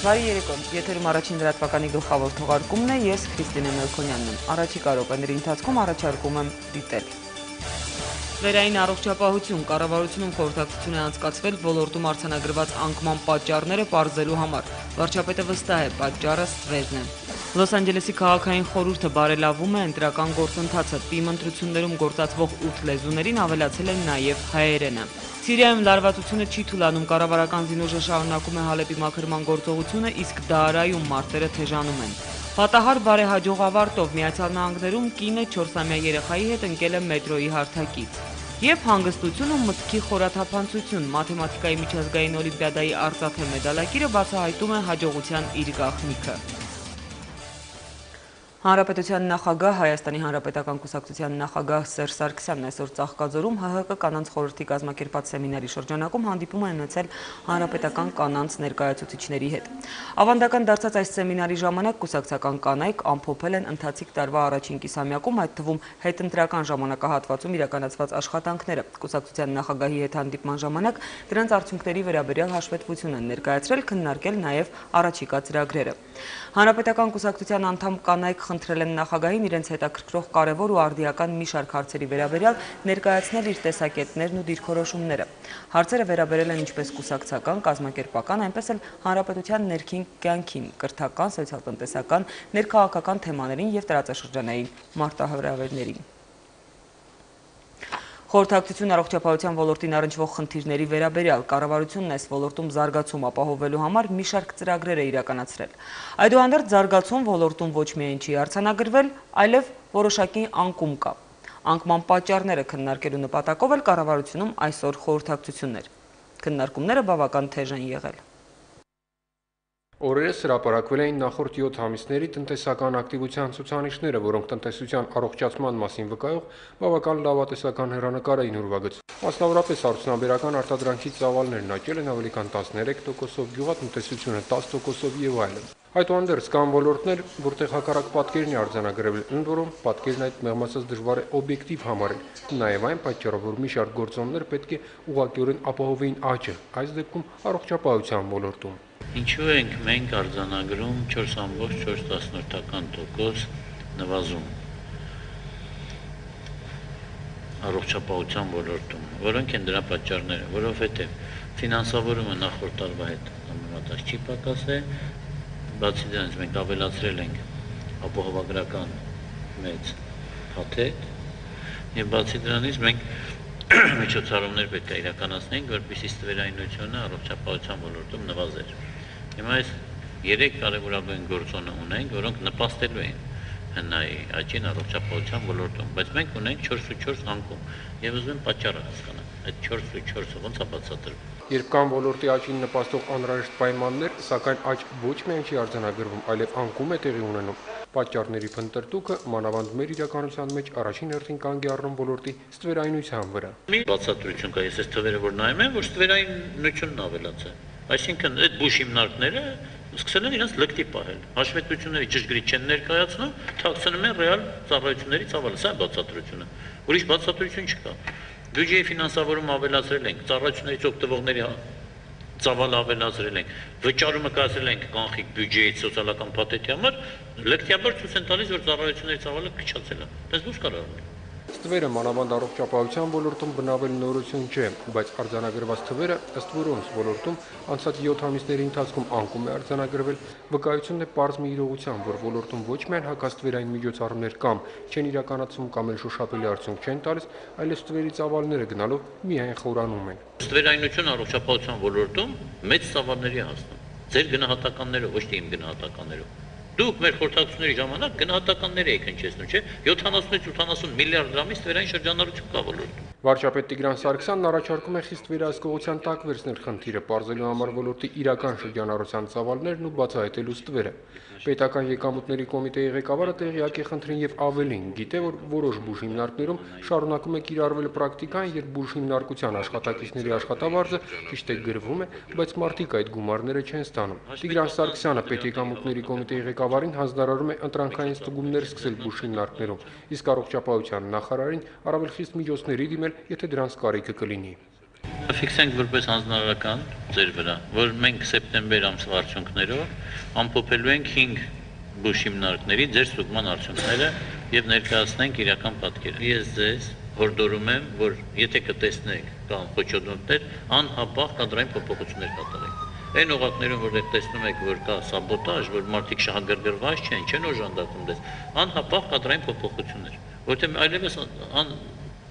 Բարի երեկո, եթերում առաջին լրատվականի գլխավոր թողարկումն է, ես Քրիստինե Մելքոնյանն եմ։ Առաջիկա րոպեների ընթացքում առաջարկում եմ դիտել։ Ստվերային առողջապահություն կառավարությունում խորհրդակցություն է անցկացվել ոլորտում արձանագրված անկման պատճառները պարզելու համար։ Վարչապետը վստահ է, պատճառը ստվերն է։ Լոս Անջելեսի քաղաքային խորհուրդը բարելավում է ընտրական գործընթացը, ՊԻՄ ընտրություններում գործածվող 8 լեզուներին ավելացել են նաև հայերենը։ Սիրիայում լարվածությունը չի թուլանում, կառավարական զինուժը շարունակում է Հալեպի մաքրման գործողությունը, իսկ Դարայում մարտերը թեժանում են։ Պատահար բարեհաջող ավարտով Միացյալ Նահանգներում կինը 4-ամյա երեխայի հետ ընկել է մետրոյի հարթակից։ Եվ հանգստություն ու մտքի խորաթափանցություն, մաթեմատիկայի միջազգային օլիմպիադայի արծաթե մեդալակիրը բացահայտում է հաջողության իր գաղտնիքը։ Հանրապետության նախագահ, Հայաստանի Հանրապետական կուսակցության նախագահ Սերժ Սարգսյանն այսօր Ծաղկաձորում ՀՀԿ կանանց խորհրդի կազմակերպած սեմինարի շրջանակում հանդիպում է ունեցել հանրապետական կանանց ներկայացուցիչների հետ։ Ավանդական դարձած այս սեմինարի ժամանակ կուսակցական կանայք ամփոփել են ընթացիկ տարվա առաջին կիսամյակում, այդ թվում հետընտրական ժամանակահատվածում իրականացված աշխատանքները։ Կուսակցության նախագահի հետ հանդիպման ժամանակ դրանց արդյունքների վերաբերյալ հաշվետվություն են ներկայացրել, քննարկել նաև առաջիկա ծրագրերը։ Հանրապետական կուսակցության անդամ կանայք խնդրել են նախագահին իրենց հետաքրքրող կարևոր ու արդիական մի շարք հարցերի վերաբերյալ ներկայացնել իր տեսակետներն ու դիրքորոշումները։ Հարցերը վերաբերել են ինչպես կուսակցական, կազմակերպական, այնպես էլ հանրապետության ներքին կյանքին, կրթական, սոցիալ-տնտեսական, ներքաղաքական թեմաներին և տարածաշրջանային մարտահրավերներին։ Խորհրդակցություն առողջապահության ոլորտին առնչվող խնդիրների վերաբերյալ կառավարությունն այս ոլորտում զարգացում ապահովելու համար մի շարք ծրագրեր է իրականացրել։ Այդուհանդերձ զարգացում ոլորտում ոչ միայն չի արձանագրվել, այլև որոշակի անկում կա։ Անկման պատճառները քննարկելու նպատակով էլ կառավարությունում այսօր խորհրդակցություններ։ Քննարկումները բավական թեժ են եղել։ Օրերս հրապարակվել էին նախորդ 7 ամիսների տնտեսական ակտիվության ցուցանիշները, որոնք տնտեսության առողջացման մասին վկայող բավական լավատեսական հեռանկար էին ուրվագծում։ Մասնավորապես արդյունաբերական արտադրանքի ծավալներն աճել են ավելի քան 13%, գյուղատնտեսությունը 10% եւ այլն։ Այդուհանդերձ կան ոլորտներ, որտեղ հակառակ պատկերն է արձանագրվել, ընդ որում պատկերն այդ մեղմացած դժվար է օբյեկտիվ համարել։ Նաև այն պատճառով, որ մի շարք գործոններ պետք է ուղղակիորեն ապահովեին աճը, այս դեպքում առողջապահության ոլորտում։ Ինչու ենք մենք արձանագրում 4.4% նվազում առողջապահության ոլորտում, որոնք են դրա պատճառները, որովհետև ֆինանսավորումը նախորդ տարվա հետ համեմատած չի պակասել, բացի դրանից մենք ավելացրել ենք ապահովագրական մեծ փաթեթ եւ բացի դրանից մենք միջոցառումներ պետք է իրականացնենք, որպեսզի ստվերայնությունը առողջապահության ոլորտում նվազեր։ Հիմա այս 3 կարևորագույն գործոն ունենք, որոնք նպաստելու են հնայի աճին առողջապահության ոլորտում, բայց մենք ունենք 4.4 անկում եւ ուզում եմ պատճառը հասկանալ։ Այդ 4.4-ը ո՞նց է բացատրվում։ Երբ կան ոլորտի աճին նպաստող անհրաժեշտ պայմաններ, սակայն աճ ոչ միայն չի արձանագրվում, այլև անկում է տեղի ունենում։ Պատճառների փնտրտուքը մանավանդ մեր իրականության մեջ առաջին հերթին կանգ է առնում ոլորտի ստվերայնության վրա։ Մի բացատրություն կա, ես այս թվերը որ նայում եմ, որ ստվերայնությունն ավելացել։ Այսինքն այդ բուժ հիմնարկները սկսել են իրենց լկտի պահել։ Հաշվետվությունների ճշգրիտ չեն ներկայացնում, թաքցնում են ռեալ ծառայությունների ծավալը, սա է բացատրությունը։ Ուրիշ բացատրություն չկա։ Բյուջեի ֆինանսավորումը ավելացրել ենք, ծառայություններից օգտվողների ծավալը ավելացրել ենք, վճարումը կազմել ենք կանխիկ բյուջեից սոցիալական փաթեթի համար, լեկտիաբար ցույց են տալիս, որ ծառայությունների ծավալը քչացել է։ Դες ո՞ւս կարող է։ Ստվերը մանավանդ առողջապահության ոլորտում բնավել նորություն չէ, բայց արձանագրված թվերը, ըստ որոնց ոլորտում անցած 7 ամիսների ընթացքում անկում է արձանագրվել, վկայությունն է պարզ մի իրողության, որ ոլորտում ոչ միայն հակաստվերային միջոցառումներ կամ չեն իրականացվում կամ էլ շոշափելի արդյունք չեն տալիս, այլև ստվերի ծավալները գնալով միայն խորանում են։ Ստվերայնությունը առողջապահության ոլորտում մեծ ծավալների հասնում։ Ձեր գնահատականները ոչ թե իմ գնահատականներով։ Դուք մեր խորհրդակցությունների ժամանակ գնահատականներ եք հնչեցնում, չէ՞։ 70-80 միլիարդ դրամի ստվերային շրջանառություն կա ոլորտում։ Վարչապետ Տիգրան Սարգսյանն առաջարկում է խիստ վերահսկողության տակ վերցնել խնդիրը, պարզելու համար ոլորտի իրական շրջանառության ծավալներն ու բացահայտելու ստվերը։ Պետական եկամուտների կոմիտեի ղեկավարը տեղյակ է խնդրին եւ ավելին, գիտե, որ որոշ բուժ հիմնարկներում շարունակում է կիրառվել պրակտիկան, երբ բուժ հիմնարկության աշխատակիցների աշխատավարձը ճիշտ է գրվում է, բայց մարդիկ այդ գումարները չեն ստանում։ Տիգրան Սարգսյանը պետեկամուտների կոմիտեի ղեկավարին հանձնարարում է ընտրանքային ստուգումներ սկսել բուժ հիմնարկներում, իսկ առողջապահության նախարարին առավել խիստ միջոցների դիմել, եթե դրանց կարիքը կլինի։ Ֆիքսենք որպես հանձնարարական ձեր վրա, որ մենք սեպտեմբեր ամսվա արդյունքներով ամփոփելու ենք 5 բուժ հիմնարկների ձեր ստուգման արդյունքները եւ ներկայացնենք իրական պատկերը։ Ես ձեզ հորդորում եմ, որ եթե կտեսնեք կամ խոչընդոտներ, անհապաղ կադրային փոփոխություններ կատարեք։ Այն օղակներում, որտեղ տեսնում եք, որ կա սաբոտաժ, որ մարդիկ շահագրգռված չեն օժանդակում դες, անհապաղ կադրային փոփոխություններ, որտեղ այլևս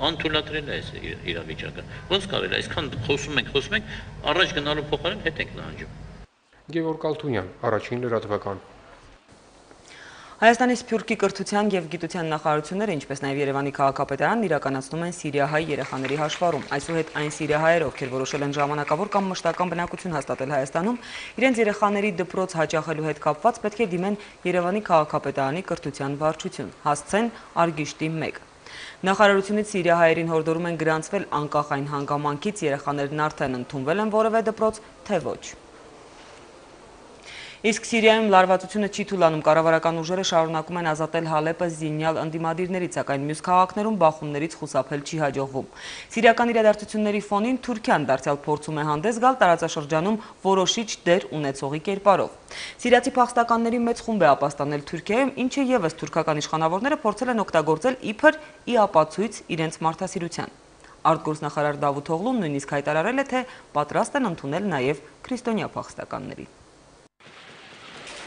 անթույլատրել է այս իրավիճակը։ Ոնց կարելի է, այսքան խոսում ենք, առաջ գնալու փոխարեն հետ ենք նահանջում։ Գևորգ Ալթունյան, առաջին լրատվական։ Հայաստանի Սփյուռքի կրթության և գիտության նախարարությունները, ինչպես նաև Երևանի քաղաքապետարանն իրականացնում են սիրիահայ երեխաների հաշվառում։ Այսուհետ այն սիրիահայեր, ովքեր որոշել են ժամանակավոր կամ մշտական բնակություն հաստատել Հայաստանում, իրենց երեխաների դպրոց հաճախելու հետ կապված պետք է դիմեն Երևանի քաղաքապետարանի կրթության վարչություն, հասցեն Արգիշտի 1։ Նախարարությունից սիրիահայերին հորդորում են գրանցվել անկախ այն հանգամանքից երեխաներն արդեն ընդունվել են որևէ դպրոց, թե ոչ։ Իսկ Սիրիայում լարվածությունը չի թուլանում, կառավարական ուժերը շարունակում են ազատել Հալեպը զինյալ ընդդիմադիրներից, սակայն մյուս քաղաքներում բախումներից խուսափել չի հաջողվում։ Սիրիական իրադարձությունների ֆոնին Թուրքիան դարձյալ փորձում է հանդես գալ տարածաշրջանում որոշիչ դեր ունեցողի կերպարով։ Սիրիացի փախստականների մեծ խումբ է ապաստանել Թուրքիայում, ինչը ևս թուրքական իշխանավորները փորձել են օգտագործել իբր ի ապացույց իրենց մարդասիրության։ Արտգործնախարար Դավութ Օղլուն նույնիսկ հայտարարել է, թե պատրաստ են ընդունել նաև քրիստոնյա փախստականների։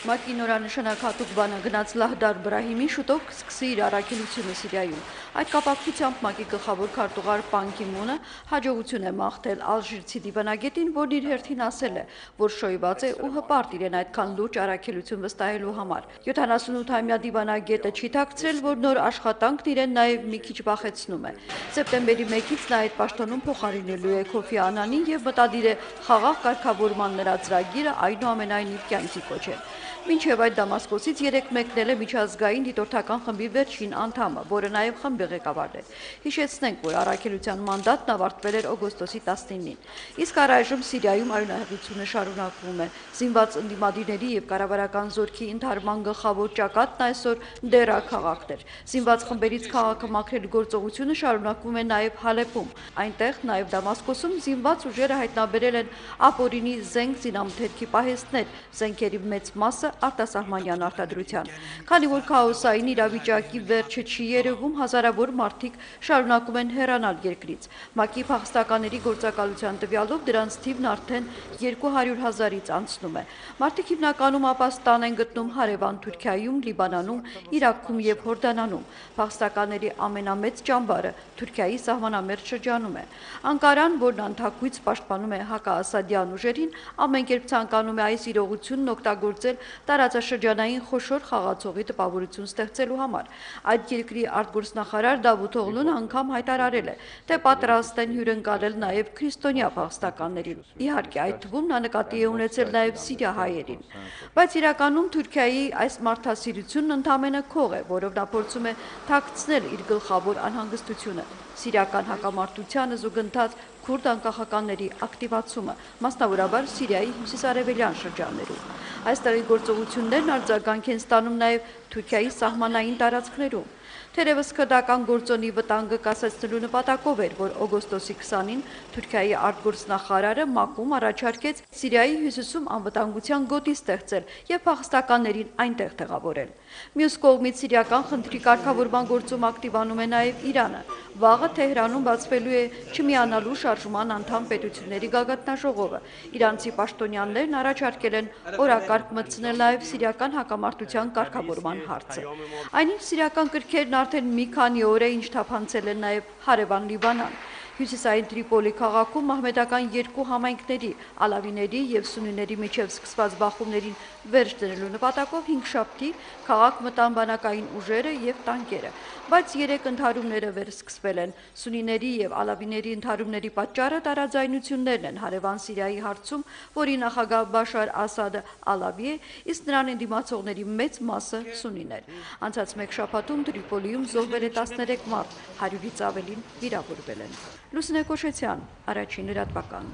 ՄԱԿ-ի նորանշանակ հատուկ բանագնաց Լահդար Բրահիմին շուտով կսկսի իր առաքելությունը Սիրիայում։ Այդ կապակցությամբ ՄԱԿ-ի գլխավոր քարտուղար Պան Կի Մունը հաջողություն է մաղթել ալժիրցի դիվանագետին, որն իր հերթին ասել է, որ շոյված է ու հպարտ իրեն այդքան լուրջ առաքելություն վստահելու համար։ 78-ամյա դիվանագետը չի թաքցրել, որ նոր աշխատանքն իրեն նաև մի քիչ վախեցնում է։ Սեպտեմբերի 1-ից նա այդ պաշտոնում փոխարինելու է Քոֆի Անանին եւ մտադիր է խաղաղ կարգավորման նրա ծրագիրը այնուամենայնիվ կյանքի կոչել։ Մինչև այդ Դամասկոսից 3 մեկնել է միջազգային դիտորդական խմբի վերջին անդամը, որը նաև խմբի ղեկավարն է։ Հիշեցնենք, որ առաքելության մանդատն ավարտվել էր օգոստոսի 19-ին։ Իսկ առայժմ Սիրիայում արյունահեղությունը շարունակվում է։ Զինված ընդդիմադիրների եւ կառավարական զորքի ընդհարման գլխավոր ճակատն այսօր Դերա քաղաքն էր։ Զինված խմբերից քաղաքը մաքրելու գործողությունը շարունակվում է նաև Հալեպում։ Այնտեղ նաև Դամասկոսում զինված ուժերը հայտնաբերել են ապօրինի զենք զինամթերքի պահեստներ, զենքերի մեծ մասը արտասահմանյան արտադրության։ Քանի որ քաոսային իրավիճակի վերջը չի երևում, հազարավոր մարդիկ շարունակում են հեռանալ երկրից։ ՄԱԿ-ի փախստականների գործակալության տվյալով դրանց թիվն արդեն 200,000-ից անցնում է։ Մարդիկ հիմնականում ապաստան են գտնում հարևան Թուրքիայում, Լիբանանում, Իրաքում եւ Հորդանանում։ Փախստականների ամենամեծ ճամբարը Թուրքիայի սահմանամերձ շրջանում է։ Անկարան, որն անթաքույց պաշտպանում է հակաասադյան ուժերին, ամեն կերպ ցանկանում է այս իրողությունն օգտագործել տարածաշրջանային խոշոր խաղացողի տպավորություն ստեղծելու համար։ Այդ երկրի արտգործնախարար Դավութ Օղլուն անգամ հայտարարել է, թե պատրաստ են հյուրընկալել նաև քրիստոնյա փախստականներին։ Իհարկե, այդ թվում նա նկատի է ունեցել նաև սիրիահայերին։ Բայց իրականում Թուրքիայի այս մարդասիրությունն ընդամենը քող է, որով նա փորձում է թաքցնել իր գլխավոր անհանգստությունը՝ սիրիական հակամարտությանը զուգընթաց քուրդ անկախականների ակտիվացումը, մասնավորաբար Սիրիայի հյուսիսարևելյան շրջաններում։ Այստեղի գործողություններն արձագանք են ստանում նաև Թուրքիայի սահմանային տարածքներում։ Թերևս քրդական գործոնի վտանգը կասեցնելու նպատակով էր, որ օգոստոսի 20-ին Թուրքիայի արտգործնախարարը ՄԱԿ-ում առաջարկեց Սիրիայի հյուսիսում անվտանգության գոտի ստեղծել եւ փախստականներին այնտեղ տեղավորել։ Մյուս կողմից սիրիական խնդրի կարգավորման գործում ակտիվանում է նաև Իրանը։ Վաղը Թեհրանում բացվելու է չմիանալու շարժման անդամ պետությունների գագաթնաժողովը։ Իրանցի պաշտոնյաներն առաջարկել են օրակարգ մտցնել նաև սիրիական հակամարտության կարգավորման հարցը։ Այնինչ սիրիական կրքերն արդեն մի քանի օր է ինչ թափանցել են նաև հարևան Լիբանան։ Հյուսիսային Տրիպոլի քաղաքում մահմեդական 2 համայնքների, ալավիների եւ սուննիների միջև սկսված բախումներին վերջ դնելու նպատակով 5 շաբթի քաղաք մտան բանակային ուժերը եւ տանկերը, բայց 3 ընդհարումները վերսկսվել են։ Սուննիների եւ ալավիների ընդհարումների պատճառը տարաձայնություններն են հարևան Սիրիայի հարցում, որի նախագահ Բաշար Ասադը ալավի է, իսկ նրան ընդդիմացողների մեծ մասը սուննիներ։ Անցած մեկ շաբաթում Տրիպոլիում զոհվել է 13 մարդ, 100-ից ավելին վիրավորվել են։ Լուսինե Կոշեցյան, առաջին լրատվական։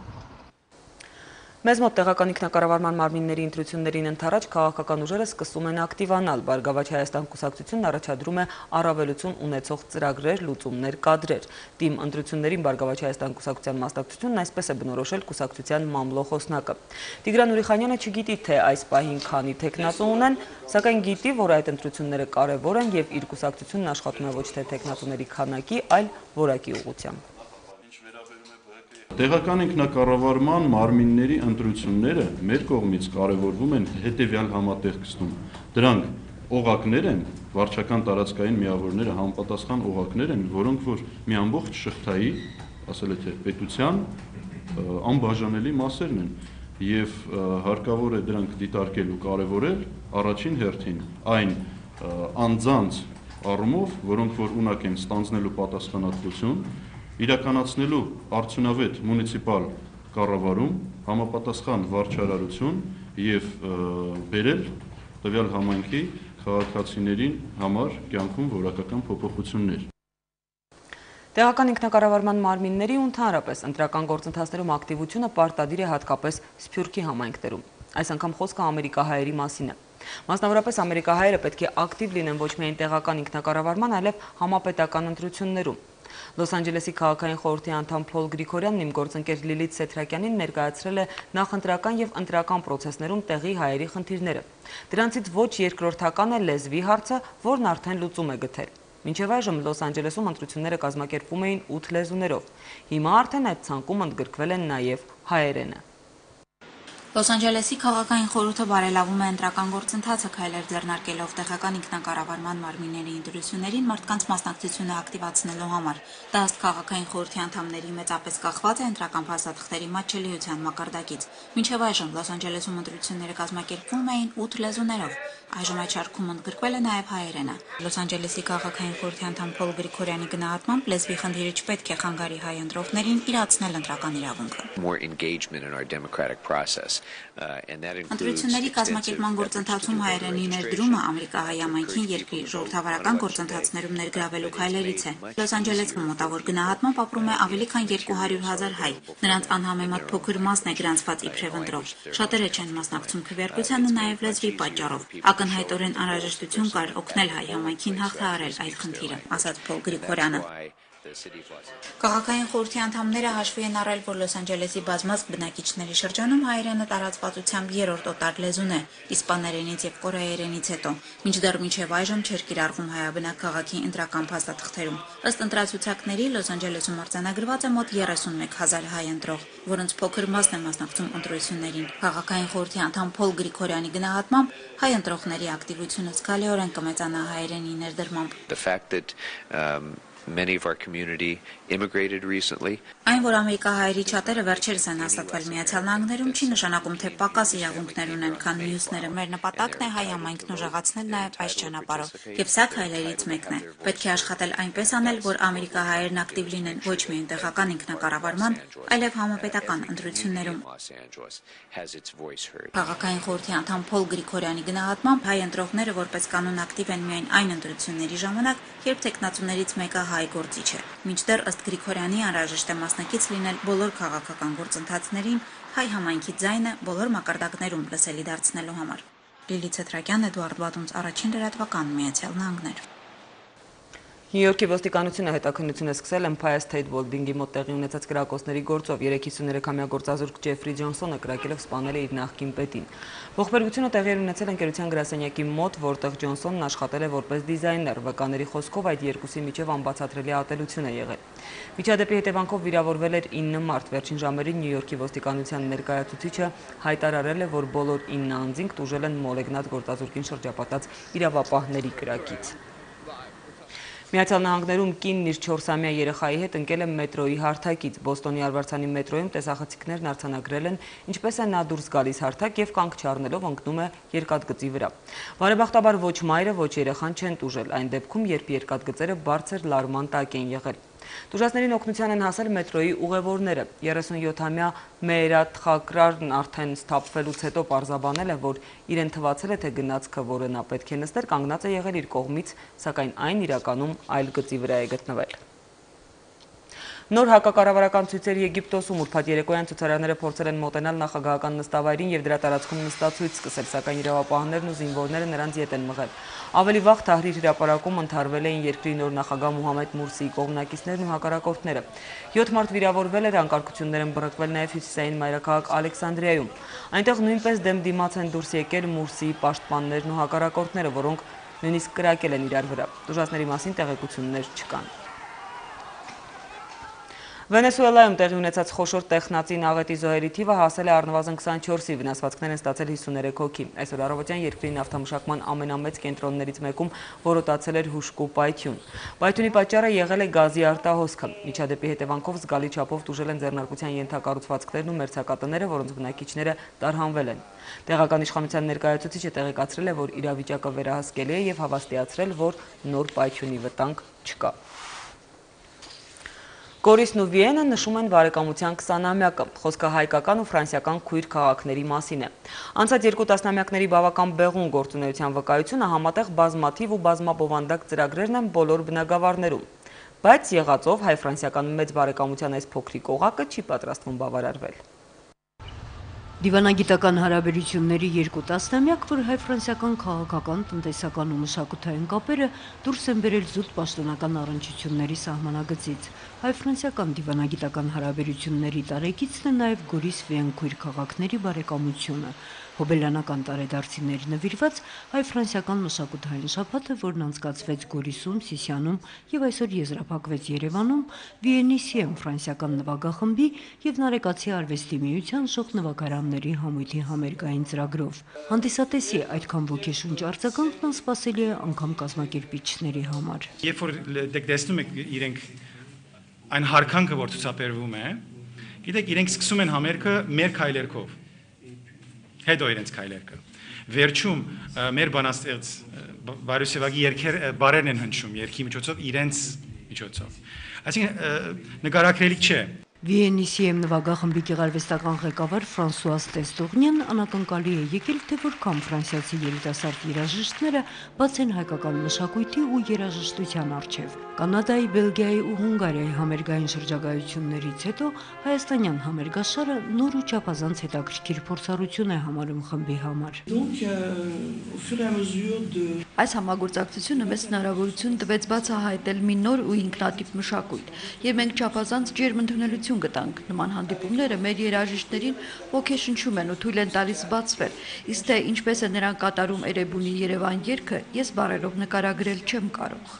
Մեզ մոտ տեղական ինքնակառավարման մարմինների ընտրություններին ընդառաջ քաղաքական ուժերը սկսում են ակտիվանալ։ Բարգավաճ Հայաստան կուսակցությունն առաջադրում է առավելություն ունեցող ծրագրեր, լուծումներ, կադրեր։ Թիմ ընտրություններին Բարգավաճ Հայաստան կուսակցության մասնակցությունն այսպես է բնորոշել կուսակցության մամլո խոսնակը։ Տիգրան Ուրիխանյանը չգիտի, թե այս պահին քանի թեկնածու ունեն, սակայն գիտի, որ այդ ընտրությունները կարևոր են եւ իր կուսակցությունն աշխատում է ոչ թե թեկնածուների քանակի, այլ որակի ուղղությամբ։ Տեղական ինքնակառավարման մարմինների ընտրությունները մեր կողմից կարևորվում են հետևյալ համատեքստում։ Դրանք օղակներ են, վարչական տարածքային միավորները համապատասխան օղակներ են, որոնք որ մի ամբողջ շղթայի, ասել է թե պետության անբաժանելի մասերն են եւ հարկավոր է դրանք դիտարկել ու կարևորել առաջին հերթին այն անձանց առումով, որոնք որ ունակ են ստանձնելու պատասխանատվություն, իրականացնելու արդյունավետ մունիցիպալ կառավարում, համապատասխան վարչարարություն եւ բերել տվյալ համայնքի քաղաքացիներին համար կյանքում որակական փոփոխություններ։ Տեղական ինքնակառավարման մարմինների ու ընդհանրապես ընտրական գործընթացներում ակտիվությունը պարտադիր է հատկապես Սփյուռքի համայնքներում։ Այս անգամ խոսքը ամերիկահայերի մասին է։ Մասնավորապես ամերիկահայերը պետք է ակտիվ լինեն ոչ միայն տեղական ինքնակառավարման, այլև համապետական ընտրություններում։ Լոս Անջելեսի քաղաքային խորհրդի անդամ Փոլ Գրիգորյանն իմ գործընկեր Լիլիթ Սեթրակյանին ներկայացրել է նախընտրական եւ ընտրական պրոցեսներում տեղի հայերի խնդիրները։ Դրանցից ոչ երկրորդական է լեզվի հարցը, որն արդեն լուծում է գտել։ Մինչև այժմ Լոս Անջելեսում ընտրությունները կազմակերպվում էին 8 լեզուներով։ Հիմա արդեն այդ ցանկում ընդգրկվել են նաև հայերենը։ Լոս Անջելեսի քաղաքային խորհուրդը բարելավում է ընտրական գործընթացը, քայլեր ձեռնարկելով տեղական ինքնակառավարման մարմինների ընտրություններին մարդկանց մասնակցությունը ակտիվացնելու համար։ Դա ըստ քաղաքային խորհրդի անդամների մեծապես կախված է ընտրական փաստաթղթերի մատչելիության մակարդակից։ Մինչև այժմ Լոս Անջելեսում ընտրությունները կազմակերպվում էին 8 լեզուներով։ Այժմ այդ շարքում ընդգրկվել է նաև հայերենը։ Լոս Անջելեսի քաղաքային խորհրդի անդամ Փոլ Գրիգորյանի գնահատմամբ լեզվի խնդիրը չպետք է խանգարի հայ ընտրողներին իրացնել ընտրական իրավունքը։ Ընտրությունների կազմակերպման գործընթացում հայերենի ներդրումը ամերիկահայ համայնքին երկրի ժողովրդավարական գործընթացներում ներգրավելու քայլերից է։ Լոս Անջելեսում մոտավոր գնահատմամբ ապրում է ավելի քան 200,000 հայ։ Նրանց անհամեմատ փոքր մասն է գրանցված իբրև ընտրող։ Շատերը չեն մասնակցում քվեարկությանը նաև լեզվի պատճառով։ Ակնհայտորեն անհրաժեշտություն կար օգնել հայ համայնքին հաղթահարել այդ խնդիրը, ասաց Փոլ Գրիգորյանը։ Քաղաքային խորհրդի անդամները հաշվի են առել, որ Լոս Անջելեսի բազմազգ բնակիչների շրջանում հայերենը տարածվածությամբ երրորդ օտար լեզուն է, իսպաներենից եւ կորեերենից հետո, մինչդեռ մինչև այժմ չէր կիրառվում հայաբնակ քաղաքի ընտրական փաստաթղթերում։ Ըստ ընտրացուցակների Լոս Անջելեսում արձանագրված է մոտ 31,000 հայ ընտրող, որոնց փոքր մասն է մասնակցում ընտրություններին։ Քաղաքային խորհրդի անդամ Փոլ Գրիգորյանի գնահատմամբ հայ ընտրողների ակտիվությունը զգալիորեն կմեծանա հայերենի ներդրմամբ։ Many of our community immigrated recently. Այն, որ ամերիկահայերի շատերը վերջերս են հաստատվել Միացյալ Նահանգներում, չի նշանակում, թե պակաս իրավունքներ ունեն, քան մյուսները։ Մեր նպատակն է հայ համայնքն ուժեղացնել նաև այս ճանապարհով, եւ սա քայլերից մեկն է։ Պետք է աշխատել այնպես անել, որ ամերիկահայերն ակտիվ լինեն ոչ միայն տեղական ինքնակառավարման, այլև համապետական ընտրություններում։ Քաղաքային խորհրդի անդամ Փոլ Գրիգորյանի գնահատմամբ հայ ընտրողները որպես կանոն ակտիվ են միայն այն ընտրությունների ժամանակ, երբ տեխնացուներից մեկը հայ գործիչ է։ Մինչդեռ ըստ Գրիգորյանի անհրաժեշտ է մասնակից լինել բոլոր քաղաքական գործընթացներին, հայ համայնքի ձայնը բոլոր մակարդակներում լսելի դարձնելու համար։ Լիլիթ Սեթրակյան, Էդուարդ Բատունց, Առաջին լրատվական, Միացյալ Նահանգներ։ Նյու Յորքի ոստիկանությունը հետաքննություն է սկսել Empire State Building-ի մոտ տեղի ունեցած կրակոցների գործով։ 53-ամյա գործազուրկ Ջեֆրի Ջոնսոնը կրակելով սպանել է իր նախկին պետին։ Ողբերգությունը տեղի էր ունեցել ընկերության գրասենյակի մոտ, որտեղ Ջոնսոնն աշխատել է որպես դիզայներ։ Վկաների խոսքով այդ երկուսի միջև անբացատրելի ատելություն է եղել։ Միջադեպի հետևանքով վիրավորվել էր 9 մարդ։ Վերջին ժամերին Նյու Յորքի ոստիկանության ներկայացուցիչը հայտարարել է, որ բոլոր 9 անձինք տուժել են մոլեգնատ գործազուրկին շրջապատած իրավապահների կրակից։ Միացյալ Նահանգներում կինն իր 4-ամյա երեխայի հետ ընկել է մետրոյի հարթակից։ Բոստոնի արվարձանի մետրոյում տեսախցիկներն արձանագրել են, ինչպես է նա դուրս գալիս հարթակ եւ կանգ չառնելով ընկնում է երկաթգծի վրա։ Բարեբախտաբար ոչ մայրը, ոչ երեխան չեն տուժել, այն դեպքում, երբ երկաթգծերը բարձր լարման տակ են եղել։ Տուժածներին օգնության են հասել մետրոյի ուղևորները։ 37-ամյա Մեհրաթ Խակրարն արդեն սթափվելուց հետո պարզաբանել է, որ իրեն թվացել է, թե գնացքը, որը նա պետք է նստեր, կանգնած է եղել իր կողմից, սակայն այն իրականում այլ գծի վրա է գտնվել։ Նոր հակակառավարական ցույցերի Եգիպտոսում ուրբաթ երեկոյան ցուցարարները փորձել են մոտենալ նախագահական նստավայրին եւ դրա տարածքում նստացույց սկսել, սակայն իրավապահներն ու զինվորները նրանց ետ են մղել։ Ավելի վաղ Թահրիր հրապարակում ընթարվել էին երկրի նոր նախագահ Մուհամեդ Մուրսիի կողմնակիցներն ու հակառակորդները։ 7 մարդ վիրավորվել էր, անկարգություններ են բռնկվել նաեւ հյուսիսային մայրաքաղաք Ալեքսանդրիայում։ Այնտեղ նույնպես դեմ դիմաց են դուրս եկել Մուրսիի պաշտպաններն ու հակառակորդները, որոնք նույնիսկ կրակել են իրար վրա։ Ուժասների մասին տեղեկություններ չկան։ Վենեսուելայում տեղի ունեցած խոշոր տեխնածին աղետի զոհերի թիվը հասել է առնվազն 24-ի, վնասվածքներ են ստացել 53 հոգի։ Այսօր առավոտյան երկրի նավթամշակման ամենամեծ կենտրոններից մեկում որոտացել էր հուժկու պայթյուն։ Պայթյունի պատճառը եղել է գազի արտահոսքը։ Միջադեպի հետևանքով զգալի չափով տուժել են ձեռնարկության ենթակառուցվածքներն ու մերձակատները, որոնց բնակիչները տարհանվել են։ Տեղական իշխանության ներկայացուցիչը տեղեկացրել է, որ իրավիճակը վերահսկելի է եւ հավաստիացրել, որ նոր պայթյունի վտանգ չկա։ Գորիսն ու Վիենը նշում են բարեկամության 20-ամյակը, խոսքը հայկական ու ֆրանսիական քույր քաղաքների մասին է։ Անցած 2 տասնամյակների բավական բեղուն գործունեության վկայությունը համատեղ բազմաթիվ ու բազմաբովանդակ ծրագրերն են բոլոր բնագավառներում։ Բայց եղածով հայ-ֆրանսիական մեծ բարեկամության այս փոքրիկ օղակը չի պատրաստվում բավարարվել։ Դիվանագիտական հարաբերությունների 2 տասնամյակ, որ հայ-ֆրանսիական քաղաքական, տնտեսական ու մշակութային կապերը դուրս են բերել զուտ պաշտոնական առնչությունների սահմանագծից։ Հայ-ֆրանսիական դիվանագիտական հարաբերությունների տարեկիցն է նաև Գորիս-Վիեն քույր քաղաքների բարեկամությունը։ Հոբելյանական տարեդարձիների նվիրված հայ-ֆրանսիական մշակութային շաբաթը, որն անցկացվեց Գորիսում, Սիսիանում եւ այսօր եզրափակվեց Երևանում, Վիենի Սիեմ ֆրանսիական նվագախմբի եւ Նարեկացի արվեստի միության շող նվագարանների համույթի համերգային ծրագրով։ Հանդիսատեսի այդքան ոգեշունչ արձագանքն անսպասելի է անգամ կազմակերպիչների համար։ Երբ որ տեսնում եք իրենք այն հարկանքը, որ ցուցաբերվում է, գիտեք, իրենք սկսում են համերգը մեր քայլերքով։ Հետո իրենց քայլերքը։ Վերջում մեր բանաստեղծ Բարուսեվագի երգեր բարերն են հնչում երգի միջոցով իրենց միջոցով։ Այսինքն նկարագրելի չէ։ Վիենի Սիեմ նվագախմբի գեղարվեստական ղեկավար Ֆրանսուազ Տեստողնյան անակնկալի է եկել, թե որքան ֆրանսիացի երիտասարդ երաժիշտները բաց են հայկական մշակույթի ու երաժշտության առջև։ Կանադայի, Բելգիայի ու Հունգարիայի համերգային շրջագայություններից հետո հայաստանյան համերգաշարը նոր ու չափազանց հետաքրքիր փորձառություն է համարում խմբի համար։ Այս համագործակցությունը մեծ հնարավորություն տվեց բացահայտել մի նոր ու ինքնատիպ մշակույթ, եւ մենք չափազանց ջերմ ընդունելություն գտանք։ Նման հանդիպումները մեր երաժիշտներին ոգեշնչում են ու թույլ են տալիս բացվել, իսկ թե ինչպես է նրանք կատարում Էրեբունի Երևան երգը, ես բառերով նկարագրել չեմ կարող։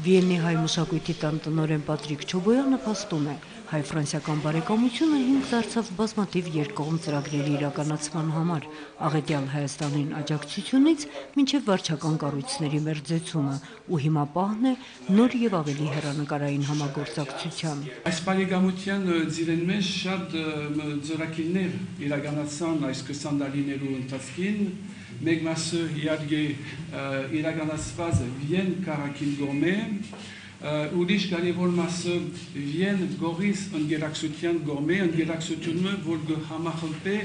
Վիենի հայ մշակույթի տան տնօրեն Պատրիկ Չոբոյանը փաստում է, հայ-ֆրանսիական բարեկամությունը հիմք դարձավ բազմաթիվ երկկողմ ծրագրերի իրականացման համար, աղետյալ Հայաստանին աջակցությունից մինչև վարչական կառույցների մերձեցումը, ու հիմա պահն է նոր եւ ավելի հեռանկարային համագործակցության։ Այս բարեկամության ձիրեն մեջ շատ ծրագիրներ իրականացան այս 20 տարիներու ընթացքին։ Մեկ մասը իհարկե իրականացված Վիեն քաղաքին կողմէ, ուրիշ կարևոր մասը Վիեն Գորիս ընկերակցության կողմէ, ընկերակցությունը, որ կհամախմբի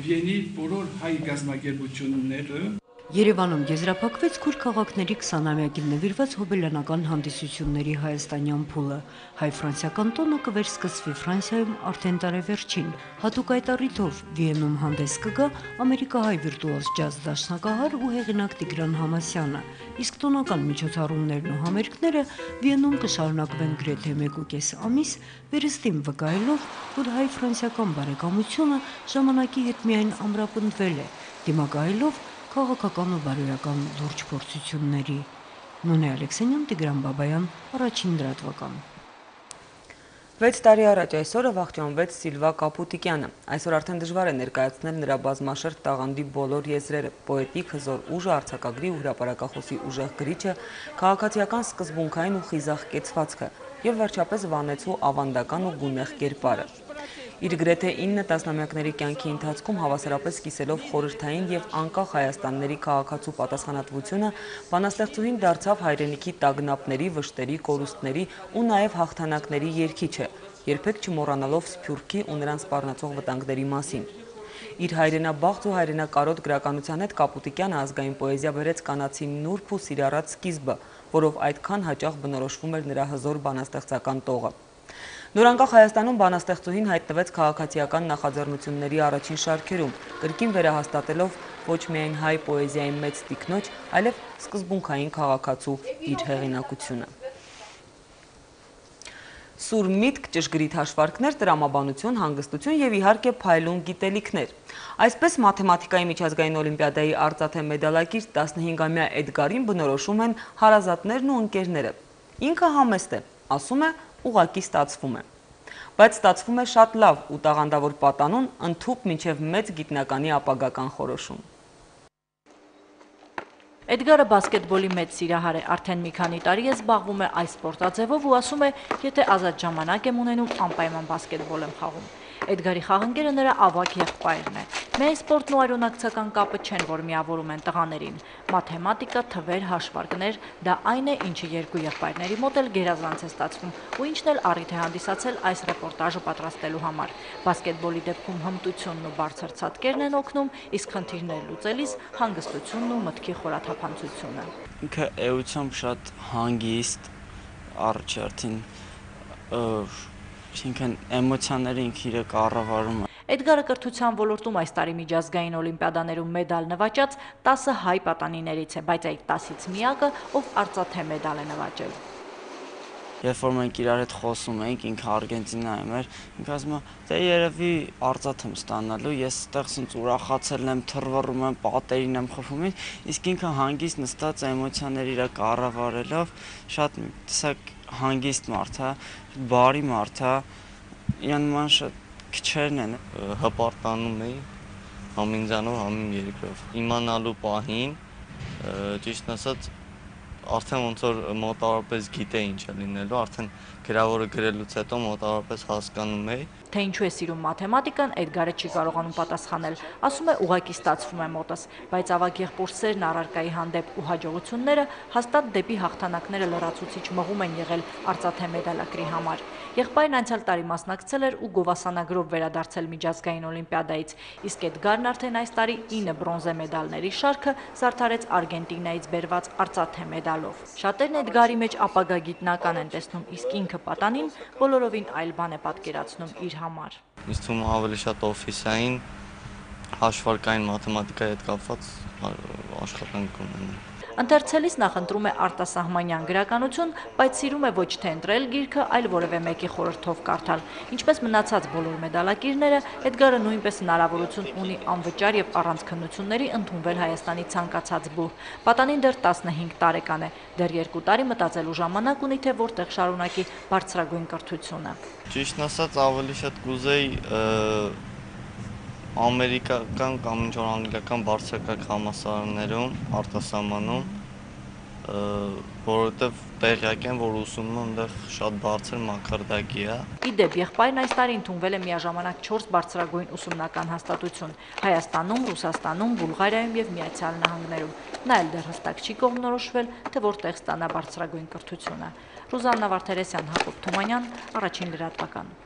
Վիենի բոլոր հայ գազམ་ակերպությունները։ Երևանում եզրափակվեց քույր քաղաքների 20-ամյակին նվիրված հոբելյանական հանդիսությունների հայաստանյան փուլը։ Հայ-ֆրանսիական տոնը կվերսկսվի Ֆրանսիայում արդեն տարեվերջին։ Հատուկ այդ առիթով Վիենում հանդես կգա ամերիկահայ վիրտուոզ ջազ դաշնակահար ու հեղինակ Տիգրան Համասյանը, իսկ տոնական միջոցառումներն ու համերգները Վիենում կշարունակվեն գրեթե 1.5 ամիս, վերստին վկայելով, որ հայ-ֆրանսիական բարեկամությունը ժամանակի հետ միայն ամրապնդվել է, դիմակայելով քաղաքական ու բարոյական լուրջ փորձությունների։ Նունե Ալեքսանյան, Տիգրան Բաբայան, առաջին լրատվական։ 6 տարի առաջ այսօրը վախճանվեց Սիլվա Կապուտիկյանը։ Այսօր արդեն դժվար է ներկայացնել նրա բազմաշերտ տաղանդի բոլոր եզրերը։ Պոետիկ հզոր ուժը, արձակագրի ու հրապարակախոսի ուժեղ գրիչը, քաղաքացիական սկզբունքային ու խիզախ կեցվածքը եւ վերջապես վանեցու ավանդական ու գունեղ կերպարը։ Իր գրեթե 9 տասնամյակների կյանքի ընթացքում հավասարապես կիսելով խորհրդային եւ անկախ Հայաստանների քաղաքացու պատասխանատվությունը, բանաստեղծուհին դարձավ հայրենիքի տագնապների, վշտերի, կորուստների ու նաեւ հաղթանակների երգիչը, երբեք չմոռանալով Սփյուռքի ու նրան սպառնացող վտանգների մասին։ Իր հայրենաբաղձ ու հայրենակարոտ գրականության հետ Կապուտիկյանը ազգային պոեզիա բերեց կանացի նուրբ ու սիրառած սկիզբը, որով այդքան հաճախ բնորոշվում էր նրա հզոր բանաստեղծական տողը։ Նորանկախ Հայաստանում բանաստեղծուհին հայտնվեց քաղաքացիական նախաձեռնությունների առաջին շարքերում, կրկին վերահաստատելով ոչ միայն հայ պոեզիայի մեծ տիկնոջ, այլև սկզբունքային քաղաքացու իր հեղինակությունը։ Սուր միտք, ճշգրիտ հաշվարկներ, տրամաբանություն, հանգստություն եւ իհարկե փայլուն գիտելիքներ։ Այսպես մաթեմատիկայի միջազգային օլիմպիադայի արծաթե մեդալակիր 15-ամյա Էդգարին բնորոշում են հարազատներն ու ընկերները։ Ինքը համեստ է, ասում է, ուղղակի ստացվում է։ Բայց ստացվում է շատ լավ ու տաղանդավոր պատանուն ընդհուպ մինչև մեծ գիտնականի ապագա կանխորոշում։ Էդգարը բասկետբոլի մեծ սիրահար է, արդեն մի քանի տարի է զբաղվում է այս սպորտաձևով ու ասում է, եթե ազատ ժամանակ եմ ունենում, անպայման բասկետբոլ եմ խաղում։ Էդգարի խաղընկերը նրա ավագ եղբայրն է։ Միայն սպորտն ու այրոնակցական կապը չեն, որ միավորում են տղաներին։ Մաթեմատիկա, թվեր, հաշվարկներ, դա այն է, ինչը երկու եղբայրների մոտ էլ գերազանց է ստացվում, ու ինչն էլ առիթ է հանդիսացել այս ռեպորտաժը պատրաստելու համար։ Բասկետբոլի դեպքում հմտությունն ու բարձր ցատկերն են օգնում, իսկ խնդիրներ լուծելիս հանգստությունն ու մտքի խորաթափանցությունը։ Ինքը էությամբ շատ հանգիստ, առաջին Ինքն էմոցիաները ինքը իրը կառավարում է։ Էդգարը կրթության ոլորտում այս տարի միջազգային օլիմպիադաներում մեդալ նվաճած 10 հայ պատանիներից է, բայց այդ 10-ից միակը, ով արծաթե մեդալ է նվաճել։ Երբ որ մենք իրար հետ խոսում էինք, ինքը Արգենտինայում էր, ինքը ասում է, դե երևի արծաթ եմ ստանալու, ես այդտեղ ցած ուրախացել եմ, թռվռում եմ, պատերին եմ խփում, իսկ ինքը հանգիստ նստած էմոցիաներ իր կառավարելով, շատ տեսակ հանգիստ մարդ է, բարի մարդ է, իրան նման շատ քչերն են։ Հպարտանում էի համինձանով, համին երկրով։ Իմանալու պահին, ճիշտ ասած, արդեն ոնց որ մոտավորապես գիտեի ինչ է լինելու, արդեն գրավորը գրելուց հետո մոտավորապես հասկանում էի։ Թե ինչու է սիրում մաթեմատիկան, Էդգարը չի կարողանում պատասխանել, ասում է ուղղակի ստացվում է մոտս, բայց ավագ եղբոր սերն առարկայի հանդեպ ու հաջողությունները հաստատ դեպի հաղթանակները լրացուցիչ մղում են եղել արծաթե մեդալակրի համար։ Եղբայրն անցյալ տարի մասնակցել էր ու գովասանագրով վերադարձել միջազգային օլիմպիադայից, իսկ Էդգարն արդեն այս տարի 9 բրոնզե մեդալների շարքը զարդարեց Արգենտինայից բերված արծաթե մեդալով։ Շատերն Էդգարի մեջ ապագա գիտնական են տեսնում, իսկ ինքը պատանին բոլորովին այլ բան է պատկերացնում իր համար։ Ինձ թվում է ավելի շատ օֆիսային, հաշվարկային մաթեմատիկայի հետ կապված աշխատանք ունենալ։ Ընթերցելիս նախընտրում է արտասահմանյան գրականություն, բայց սիրում է ոչ թե ընտրել գիրքը, այլ որևէ մեկի խորհրդով կարդալ։ Ինչպես մնացած բոլոր մեդալակիրները, Էդգարը նույնպես հնարավորություն ունի անվճար եւ առանց քննությունների ընդունվել Հայաստանի ցանկացած բուհ։ Պատանին դեռ 15 տարեկան է, դեռ 2 տարի մտածելու ժամանակ ունի, թե որտեղ շարունակի բարձրագույն կրթությունը։ Ճիշտն ասած, ավելի շատ կուզեի ամերիկական կամ ինչ-որ անգլիական բարձրակարգ համալսարաններում, արտասահմանում, որովհետև տեղյակ եմ, որ ուսումն այնտեղ շատ բարձր մակարդակի է։ Իդեպ, եղբայրն այս տարի ընդունվել է միաժամանակ 4 բարձրագույն ուսումնական հաստատություն՝ Հայաստանում, Ռուսաստանում, Բուլղարիայում եւ Միացյալ Նահանգներում։ Նա էլ դեռ հստակ չի կողմնորոշվել, թե որտեղ ստանա բարձրագույն կրթությունը։ Ռուզաննա Վարդերեսյան, Հակոբ Թումանյան, Առաջին լրատվական։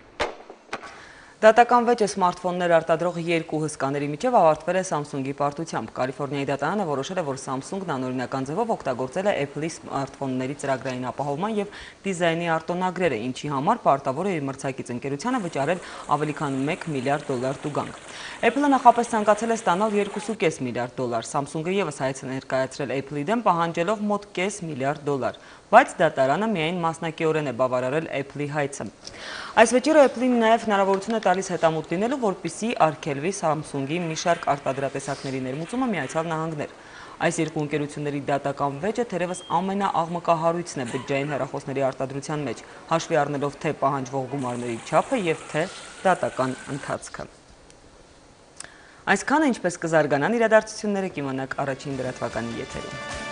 Դատական վեճը սմարթֆոններ արտադրող երկու հսկաների միջև ավարտվել է Samsung-ի պարտությամբ։ Կալիֆորնիայի դատարանը որոշել է, որ Samsung-ն անօրինական ձևով օգտագործել է Apple-ի սմարթֆոնների ծրագրային ապահովման եւ դիզայնի արտոնագրերը, ինչի համար պարտավոր է իր մրցակից ընկերությանը վճարել ավելի քան $1 միլիարդ տուգանք։ Apple-ը նախապես ցանկացել է ստանալ $2.5 միլիարդ, Samsung-ը եւս հայց ներկայացրել Apple-ի դեմ պահանջելով մոտ $0.5 միլիարդ, բայց դատարանը միայն մասնակիորեն է բավարարել Apple-ի հայցը։ Այս վեճերը Apple-ին նաև հնարավորություն է տալիս հետամուտ լինելու, որպեսզի արգելվի Samsung-ի մի շարք արտադրատեսակների ներմուծումը Միացյալ Նահանգներ։ Այս երկու ընկերությունների դատական վեճը թերևս ամենաաղմկահարույցն է բջջային հեռախոսների արտադրության մեջ, հաշվի առնելով թե պահանջվող գումարների չափը եւ թե դատական ընթացքը։ Այսքանը ինչպես կզարգանան իրադարձությունները կիմանաք Առաջին լրատվականի եթերում։